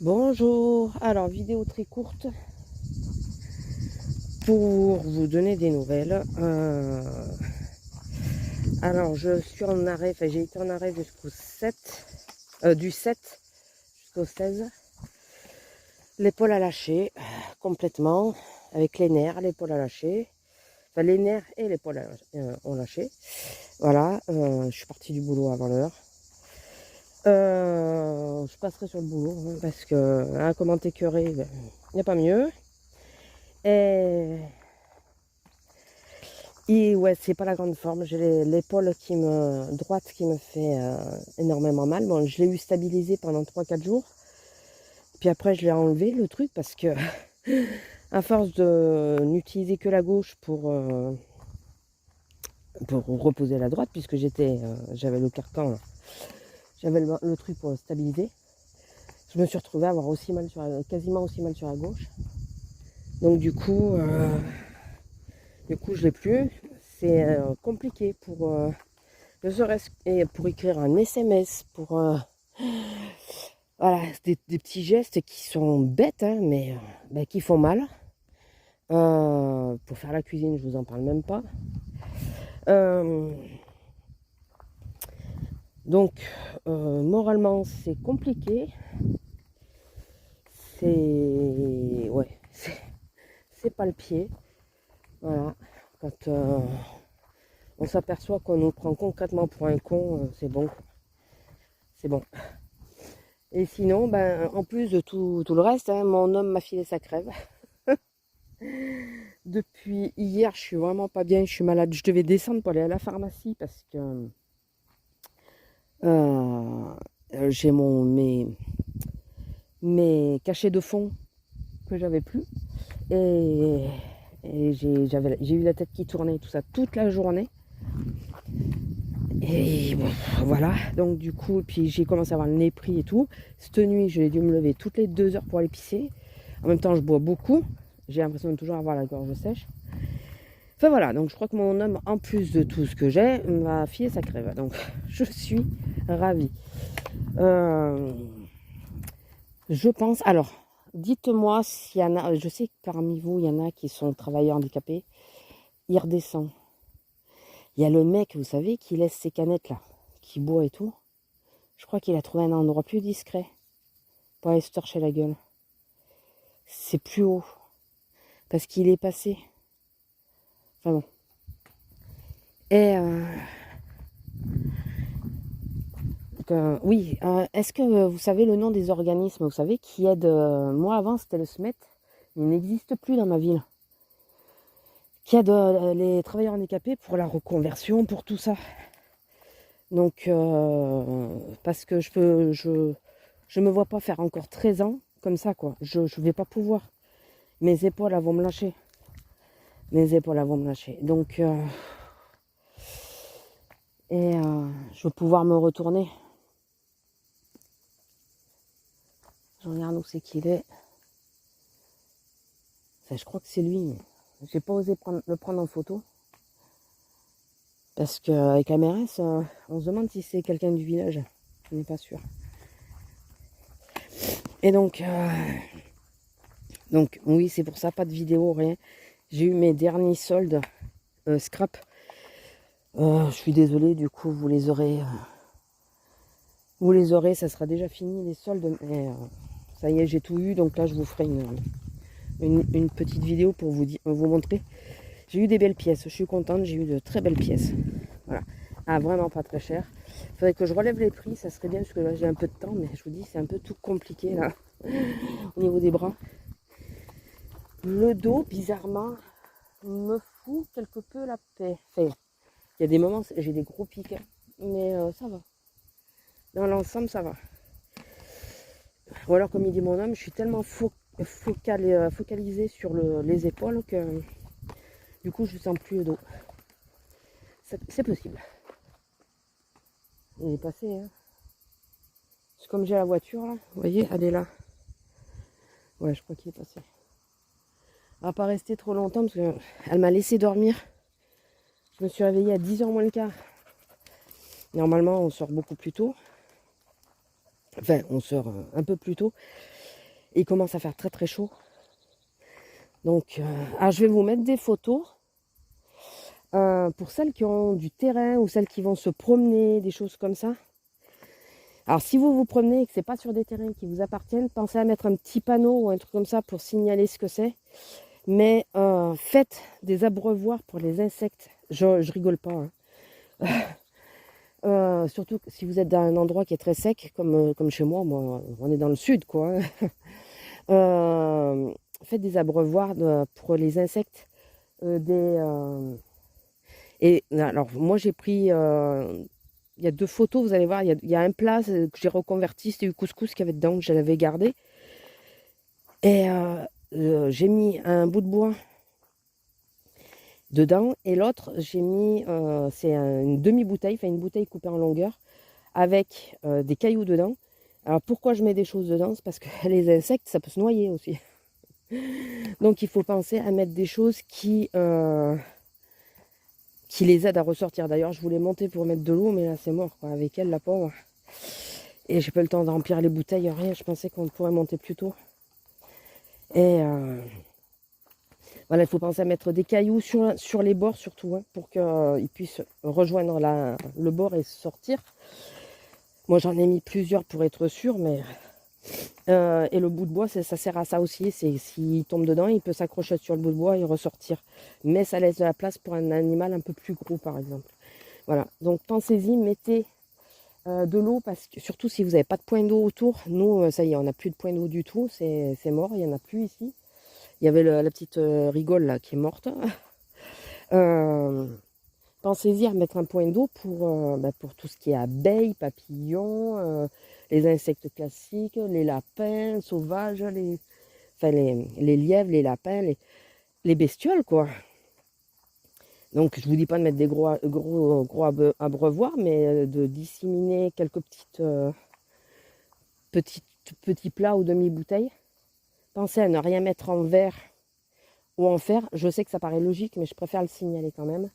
Bonjour, alors vidéo très courte pour vous donner des nouvelles. Alors je suis en arrêt, enfin j'ai été en arrêt jusqu'au 7, du 7 jusqu'au 16. L'épaule a lâché complètement, avec les nerfs, l'épaule a lâché. Enfin les nerfs et l'épaule ont lâché. Voilà, je suis partie du boulot avant l'heure. Je passerai sur le boulot hein, parce que hein, comment t'écœurer, il n'y a pas mieux. Et ouais, c'est pas la grande forme. J'ai l'épaule droite qui me fait énormément mal. Bon, je l'ai eu stabilisé pendant 3-4 jours. Puis après, je l'ai enlevé le truc parce que, à force de n'utiliser que la gauche pour reposer la droite, puisque j'avais le carcan, j'avais le truc pour le stabiliser, je me suis retrouvée à avoir quasiment aussi mal sur la gauche. Donc du coup, je l'ai plus. C'est compliqué ne serait-ce pour écrire un SMS, voilà, des petits gestes qui sont bêtes, hein, mais qui font mal. Pour faire la cuisine, je vous en parle même pas. Donc, moralement, c'est compliqué. Ouais, c'est pas le pied. Voilà, quand on s'aperçoit qu'on nous prend concrètement pour un con, c'est bon. C'est bon. Et sinon, en plus de tout le reste, hein, mon homme m'a filé sa crève. Depuis hier, je suis vraiment pas bien, je suis malade. Je devais descendre pour aller à la pharmacie parce que j'ai mes cachets de fond que j'avais plus. Et j'ai eu la tête qui tournait, tout ça, toute la journée. Et bon, voilà, donc du coup, puis j'ai commencé à avoir le nez pris et tout. Cette nuit, j'ai dû me lever toutes les 2 heures pour aller pisser. En même temps, je bois beaucoup. J'ai l'impression de toujours avoir la gorge sèche. Enfin voilà, donc je crois que mon homme, en plus de tout ce que j'ai, m'a filé sa crève. Donc je suis ravie. Je pense, alors, dites-moi s'il y en a, je sais que parmi vous, il y en a qui sont travailleurs handicapés. Il redescend. Il y a le mec, vous savez, qui laisse ses canettes là, qui boit et tout. Je crois qu'il a trouvé un endroit plus discret pour aller se torcher la gueule. C'est plus haut. Parce qu'il est passé. Enfin bon. Et oui, est-ce que vous savez le nom des organismes, vous savez, qui aident moi avant c'était le SMET, il n'existe plus dans ma ville. Qui aide les travailleurs handicapés pour la reconversion, pour tout ça. Donc parce que je me vois pas faire encore 13 ans comme ça quoi. Je vais pas pouvoir. Mes épaules elles vont me lâcher. Donc je vais pouvoir me retourner. Je regarde où c'est qu'il est. Enfin, je crois que c'est lui. J'ai pas osé le prendre en photo. Parce qu'avec la mairesse, on se demande si c'est quelqu'un du village. On n'est pas sûr. Et donc oui, c'est pour ça, pas de vidéo, rien. J'ai eu mes derniers soldes scrap. Je suis désolée, du coup, vous les aurez, ça sera déjà fini les soldes. Mais ça y est, j'ai tout eu, donc là, je vous ferai une petite vidéo pour vous montrer. J'ai eu des belles pièces, je suis contente, j'ai eu de très belles pièces. Voilà. Ah, vraiment pas très cher. Il faudrait que je relève les prix, ça serait bien, parce que là, j'ai un peu de temps, mais je vous dis, c'est un peu tout compliqué, là, au niveau des bras. Le dos, bizarrement, me fout quelque peu la paix. Enfin, il y a des moments, j'ai des gros pics, hein, mais ça va. Dans l'ensemble, ça va. Ou alors, comme il dit mon homme, je suis tellement focalisée sur les épaules que du coup, je ne sens plus le dos. C'est possible. Il est passé, hein. C'est comme j'ai la voiture, là. Vous voyez, elle est là. Ouais, je crois qu'il est passé. Elle va pas rester trop longtemps parce qu'elle m'a laissé dormir. Je me suis réveillée à 10h moins le quart. Normalement, on sort beaucoup plus tôt. Enfin, on sort un peu plus tôt. Et il commence à faire très très chaud. Donc, alors je vais vous mettre des photos. Pour celles qui ont du terrain ou celles qui vont se promener, des choses comme ça. Alors si vous vous promenez et que ce n'est pas sur des terrains qui vous appartiennent, pensez à mettre un petit panneau ou un truc comme ça pour signaler ce que c'est. Mais faites des abreuvoirs pour les insectes. Je rigole pas. Hein. Surtout si vous êtes dans un endroit qui est très sec, comme chez moi, on est dans le sud, quoi. Faites des abreuvoirs pour les insectes. Et alors, moi, j'ai pris... il y a 2 photos, vous allez voir. Il y a un plat que j'ai reconverti. C'était du couscous qu'il y avait dedans, que je l'avais gardé. Et j'ai mis un bout de bois dedans. Et l'autre, j'ai mis... c'est une demi-bouteille, enfin une bouteille coupée en longueur, avec des cailloux dedans. Alors, pourquoi je mets des choses dedans? C'est parce que les insectes, ça peut se noyer aussi. Donc, il faut penser à mettre des choses qui les aident à ressortir. D'ailleurs, je voulais monter pour mettre de l'eau, mais là, c'est mort, quoi, avec elle, la pauvre. Et j'ai pas eu le temps de remplir les bouteilles, rien. Je pensais qu'on pourrait monter plus tôt. Et voilà, il faut penser à mettre des cailloux sur les bords, surtout, hein, pour qu'ils puissent rejoindre le bord et sortir. Moi, j'en ai mis plusieurs pour être sûr, mais... et le bout de bois, ça sert à ça aussi. C'est s'il tombe dedans, il peut s'accrocher sur le bout de bois et ressortir. Mais ça laisse de la place pour un animal un peu plus gros, par exemple. Voilà. Donc pensez-y, mettez de l'eau, parce que surtout si vous n'avez pas de point d'eau autour. Nous, ça y est, on n'a plus de point d'eau du tout. C'est mort, il n'y en a plus ici. Il y avait la petite rigole là qui est morte. Pensez-y à mettre un point d'eau pour tout ce qui est abeilles, papillons, les insectes classiques, les lapins sauvages, les lièvres, les lapins, les bestioles, quoi. Donc, je ne vous dis pas de mettre des gros abreuvoirs, mais de disséminer quelques petits plats ou demi-bouteilles. Pensez à ne rien mettre en verre ou en fer. Je sais que ça paraît logique, mais je préfère le signaler quand même.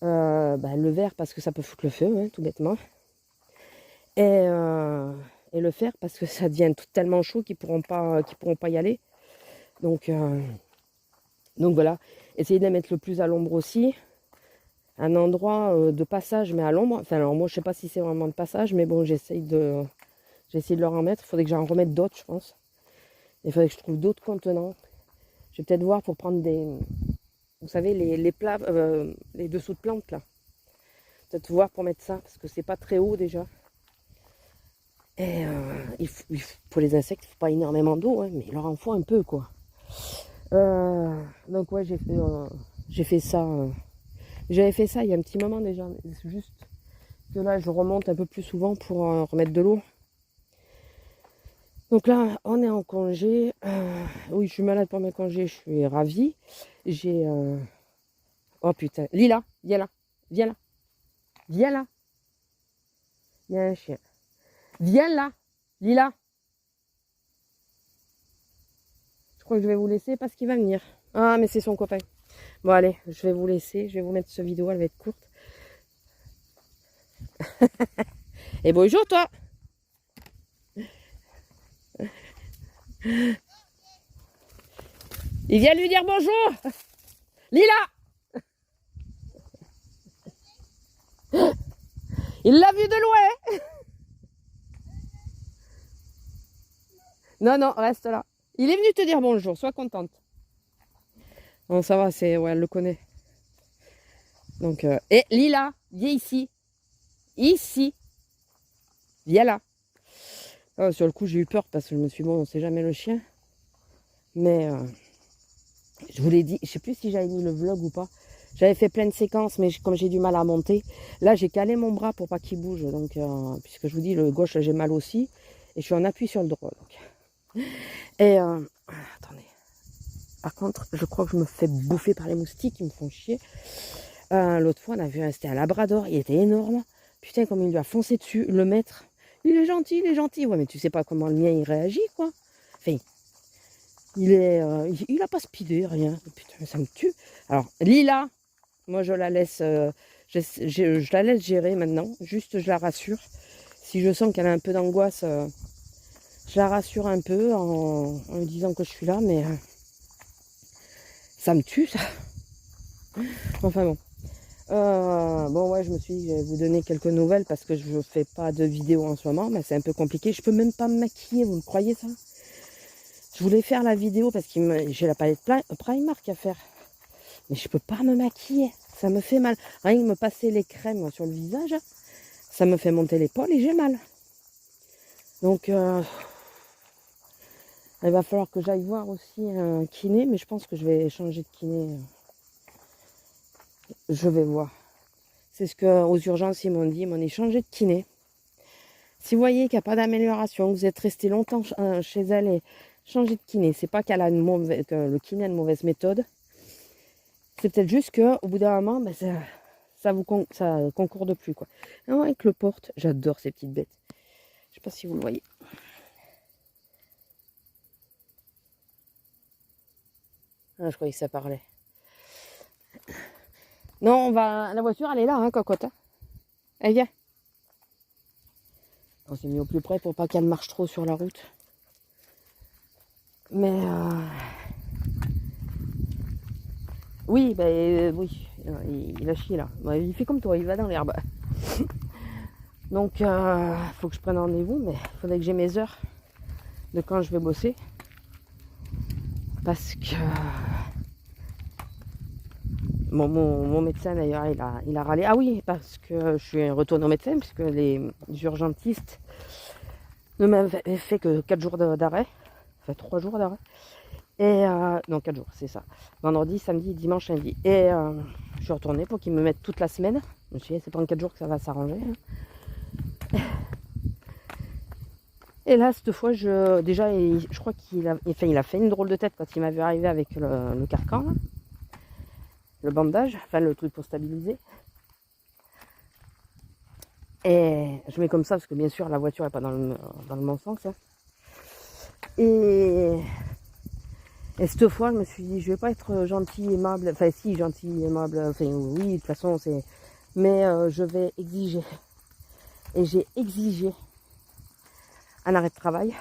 Le verre parce que ça peut foutre le feu, hein, tout bêtement. Et le fer parce que ça devient tellement chaud qu'ils pourront pas y aller. Donc voilà, essayez de les mettre le plus à l'ombre aussi. Un endroit de passage, mais à l'ombre. Enfin, alors moi, je sais pas si c'est vraiment de passage, mais bon, j'essaye de leur en mettre. Il faudrait que j'en remette d'autres, je pense. Il faudrait que je trouve d'autres contenants. Je vais peut-être voir pour prendre des... Vous savez, les plats, les dessous de plantes, là. Peut-être voir pour mettre ça, parce que c'est pas très haut, déjà. Et pour les insectes, il ne faut pas énormément d'eau, hein, mais il leur en faut un peu, quoi. Donc, ouais, j'ai fait ça. J'avais fait ça il y a un petit moment, déjà. C'est juste que là, je remonte un peu plus souvent pour remettre de l'eau. Donc là, on est en congé. Oui, je suis malade pour mes congés, je suis ravie. J'ai... Oh putain, Lila, viens là, viens là, viens là. Il y a un chien. Viens là, Lila. Je crois que je vais vous laisser parce qu'il va venir. Ah, mais c'est son copain. Bon, allez, je vais vous laisser. Je vais vous mettre cette vidéo, elle va être courte. Et bonjour, toi. Il vient lui dire bonjour. Lila. Il l'a vu de loin. Non, non, reste là. Il est venu te dire bonjour, sois contente. Bon, ça va, ouais, elle le connaît. Donc, et Lila, viens ici. Ici. Viens là. Oh, sur le coup, j'ai eu peur parce que je me suis dit, bon, on sait jamais le chien. Mais je vous l'ai dit, je sais plus si j'avais mis le vlog ou pas. J'avais fait plein de séquences, mais comme j'ai du mal à monter, là, j'ai calé mon bras pour pas qu'il bouge. Donc, puisque je vous dis, le gauche, j'ai mal aussi. Et je suis en appui sur le droit. Donc. Et, attendez. Par contre, je crois que je me fais bouffer par les moustiques, ils me font chier. L'autre fois, on a vu, c'était un labrador, il était énorme. Putain, comme il lui a foncé dessus, le maître. Il est gentil, il est gentil. Ouais, mais tu sais pas comment le mien, il réagit, quoi. Enfin, il a pas speedé, rien. Putain, ça me tue. Alors, Lila, moi, je la laisse, je la laisse gérer maintenant. Juste, je la rassure. Si je sens qu'elle a un peu d'angoisse, Je la rassure un peu en lui disant que je suis là, mais ça me tue, ça. Enfin bon. Bon, ouais, je me suis dit, je vais vous donner quelques nouvelles parce que je fais pas de vidéo en ce moment, mais c'est un peu compliqué. Je peux même pas me maquiller, vous le croyez, ça? Je voulais faire la vidéo parce que j'ai la palette Primark à faire. Mais je peux pas me maquiller. Ça me fait mal. Rien que me passer les crèmes sur le visage, ça me fait monter l'épaule et j'ai mal. Donc, il va falloir que j'aille voir aussi un kiné, mais je pense que je vais changer de kiné. Je vais voir. C'est ce qu'aux urgences, ils m'ont dit. Ils m'ont dit changer de kiné. Si vous voyez qu'il n'y a pas d'amélioration, que vous êtes resté longtemps chez elle et changer de kiné, c'est pas qu'elle a que le kiné a une mauvaise méthode. C'est peut-être juste qu'au bout d'un moment, ben, ça concorde plus, quoi. Et avec le porte, j'adore ces petites bêtes. Je sais pas si vous le voyez. Ah, je croyais que ça parlait. Non, la voiture, elle est là, hein, cocotte. Hein. Elle vient. On s'est mis au plus près pour pas qu'elle marche trop sur la route. Mais oui, oui, il a chié là. Il fait comme toi, il va dans l'herbe. Donc, faut que je prenne rendez-vous, mais il faudrait que j'ai mes heures de quand je vais bosser. Parce que mon médecin d'ailleurs, il a râlé. Ah oui, parce que je suis retournée au médecin, puisque les urgentistes ne m'avaient fait que 4 jours d'arrêt. Enfin, 3 jours d'arrêt. Et non, 4 jours, c'est ça. Vendredi, samedi, dimanche, lundi. Et je suis retournée pour qu'ils me mettent toute la semaine. Je me suis dit, c'est pas en 4 jours que ça va s'arranger. Hein. Et là, cette fois, je crois qu'il a fait une drôle de tête quand il m'a vu arriver avec le carcan, là. Le bandage, enfin le truc pour stabiliser. Et je mets comme ça parce que bien sûr la voiture n'est pas dans le bon sens. Hein. Et cette fois, je me suis dit, je vais pas être gentil, aimable. Enfin, si, gentil, aimable. Enfin, oui, de toute façon, c'est. Mais je vais exiger. Et j'ai exigé un arrêt de travail.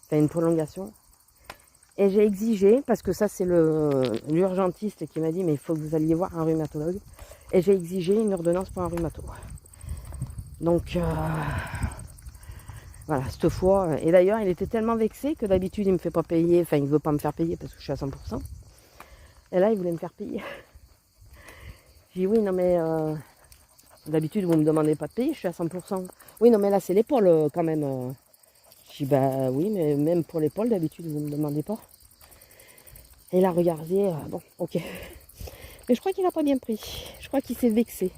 Enfin, une prolongation. Et j'ai exigé, parce que ça, c'est l'urgentiste qui m'a dit, mais il faut que vous alliez voir un rhumatologue. Et j'ai exigé une ordonnance pour un rhumatologue. Donc, voilà, cette fois. Et d'ailleurs, il était tellement vexé que d'habitude, il me fait pas payer. Enfin, il veut pas me faire payer parce que je suis à 100%. Et là, il voulait me faire payer. J'ai dit, oui, non, mais d'habitude, vous me demandez pas de payer, je suis à 100%. Oui, non, mais là, c'est l'épaule quand même. Je dis, bah oui, mais même pour l'épaule, d'habitude, vous me demandez pas. Et il a regardé, bon, ok. Mais je crois qu'il a pas bien pris. Je crois qu'il s'est vexé.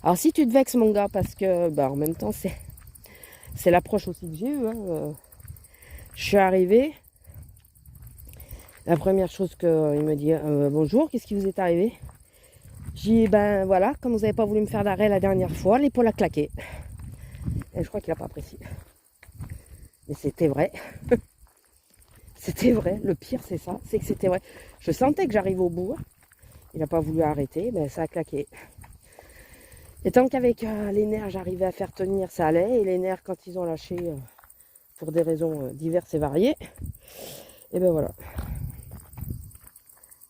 Alors, si tu te vexes, mon gars, parce que, bah, en même temps, c'est l'approche aussi que j'ai eue. Hein. Je suis arrivée. La première chose qu'il me dit, bonjour, qu'est-ce qui vous est arrivé? J'ai dit, ben voilà, comme vous n'avez pas voulu me faire d'arrêt la dernière fois, l'épaule a claqué. Et je crois qu'il n'a pas apprécié. Mais c'était vrai. C'était vrai. Le pire, c'est ça. C'est que c'était vrai. Je sentais que j'arrive au bout. Il n'a pas voulu arrêter. Ben, ça a claqué. Et tant qu'avec les nerfs, j'arrivais à faire tenir, ça allait. Et les nerfs, quand ils ont lâché, pour des raisons diverses et variées, et ben voilà.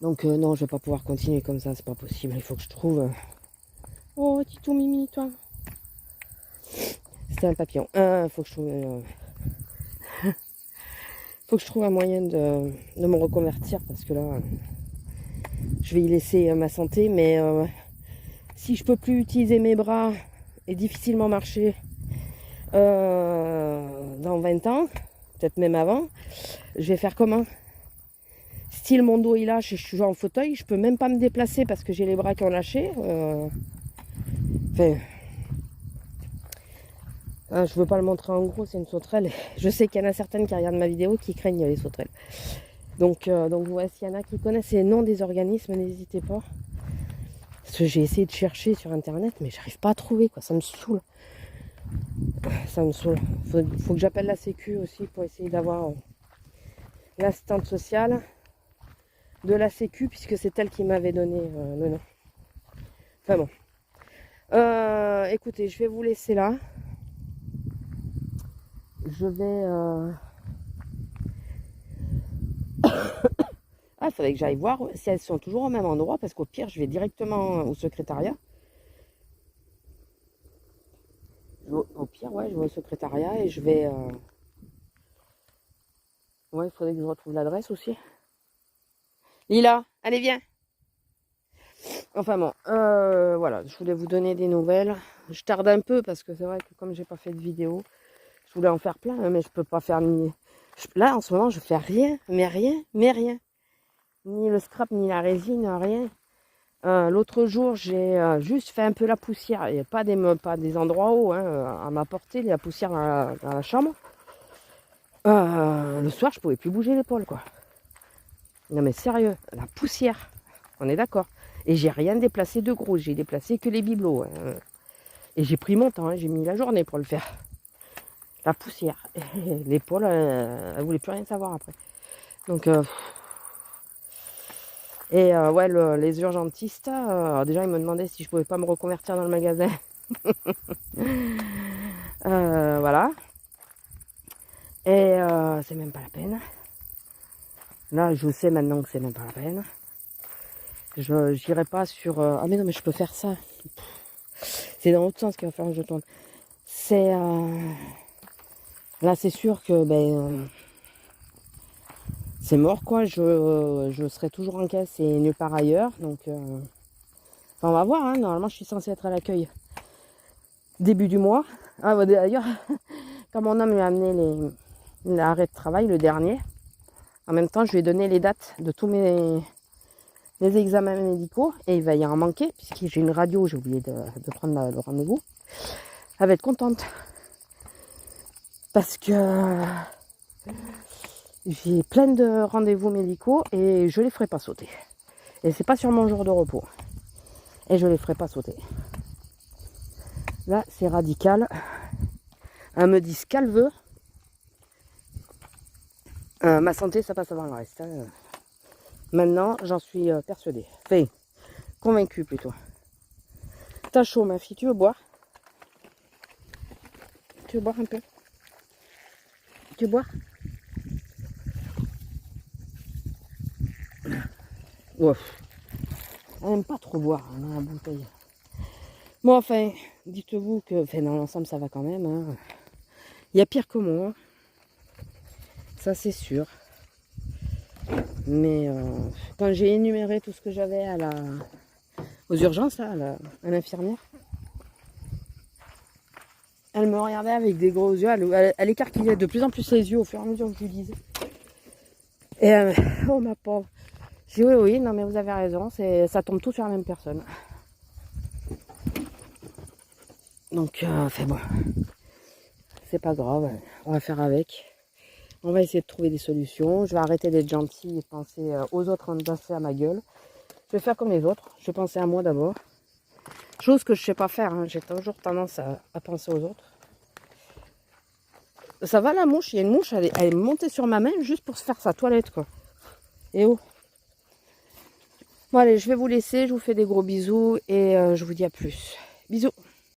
Donc non, je vais pas pouvoir continuer comme ça. C'est pas possible. Il faut que je trouve... Oh, Tito Mimi, toi. C'était un papillon. Faut que je trouve... faut que je trouve un moyen de me reconvertir parce que là, je vais y laisser ma santé. Mais si je peux plus utiliser mes bras et difficilement marcher dans 20 ans, peut-être même avant, je vais faire comment? Style mon dos il lâche et je suis en fauteuil, je peux même pas me déplacer parce que j'ai les bras qui ont lâché. Enfin, je veux pas le montrer en gros, c'est une sauterelle. Je sais qu'il y en a certaines qui regardent ma vidéo qui craignent les sauterelles. Donc ouais, s'il y en a qui connaissent les noms des organismes, n'hésitez pas. Parce que j'ai essayé de chercher sur internet, mais j'arrive pas à trouver, quoi. Ça me saoule. Ça me saoule. Faut que j'appelle la sécu aussi pour essayer d'avoir l'assistante sociale de la sécu, puisque c'est elle qui m'avait donné le nom. Enfin bon. Écoutez, je vais vous laisser là. je vais... Ah, il faudrait que j'aille voir si elles sont toujours au même endroit, parce qu'au pire, je vais directement au secrétariat. Au pire, ouais, je vais au secrétariat et je vais... Ouais, il faudrait que je retrouve l'adresse aussi. Lila, allez, viens. Enfin bon, voilà, je voulais vous donner des nouvelles. Je tarde un peu parce que c'est vrai que comme j'ai pas fait de vidéo, je voulais en faire plein, hein, mais je peux pas faire ni... Là, en ce moment, je fais rien, mais rien, mais rien. Ni le scrap, ni la résine, rien. L'autre jour, j'ai juste fait un peu la poussière. Il n'y a pas des endroits hauts hein, à ma portée, la poussière dans la chambre. Le soir, je pouvais plus bouger l'épaule, quoi. Non mais sérieux, la poussière, on est d'accord. Et j'ai rien déplacé de gros, j'ai déplacé que les bibelots. Hein. Et j'ai pris mon temps, hein, j'ai mis la journée pour le faire. La poussière. L'épaule, elle voulait plus rien savoir après. Donc, ouais, les urgentistes, déjà ils me demandaient si je pouvais pas me reconvertir dans le magasin. Voilà. Et c'est même pas la peine. Là, je sais maintenant que c'est même pas la peine. Je n'irai pas sur... Ah mais non, mais je peux faire ça. C'est dans l'autre sens qu'il va falloir que je tourne. C'est... Là, c'est sûr que c'est mort, quoi. Je serai toujours en caisse et nulle part ailleurs. Donc, enfin, on va voir. Hein. Normalement, je suis censée être à l'accueil début du mois. Ah, bah, d'ailleurs, quand mon homme lui a amené l'arrêt de travail, le dernier, en même temps, je lui ai donné les dates de tous mes examens médicaux. Et il va y en manquer, puisque j'ai une radio, j'ai oublié de prendre le rendez-vous. Elle va être contente. Parce que j'ai plein de rendez-vous médicaux et je les ferai pas sauter. Et c'est pas sur mon jour de repos. Et je les ferai pas sauter. Là, c'est radical. Elle me dit ce qu'elle veut. Ma santé, ça passe avant le reste. Hein. Maintenant, j'en suis persuadée. Enfin, convaincue plutôt. T'as chaud, ma fille. Tu veux boire? Tu veux boire un peu? Tu veux boire? Ouf. Elle n'aime pas trop boire hein, dans la bouteille. Bon, enfin, dites-vous que dans l'ensemble, ça va quand même. Hein. Il y a pire que moi. Ça, c'est sûr. Mais quand j'ai énuméré tout ce que j'avais aux urgences, là, à l'infirmière, elle me regardait avec des gros yeux. Elle écarquillait de plus en plus les yeux au fur et à mesure que je lui disais. Et oh ma pauvre. J'ai dit oui, non mais vous avez raison, ça tombe tout sur la même personne. Donc, enfin bon, c'est pas grave, on va faire avec. On va essayer de trouver des solutions. Je vais arrêter d'être gentille et penser aux autres en passer à ma gueule. Je vais faire comme les autres, je vais penser à moi d'abord. Chose que je sais pas faire, hein. J'ai toujours tendance à penser aux autres. Ça va la mouche, il y a une mouche, elle est montée sur ma main juste pour se faire sa toilette quoi. Et oh. Bon allez, je vais vous laisser, je vous fais des gros bisous et je vous dis à plus. Bisous.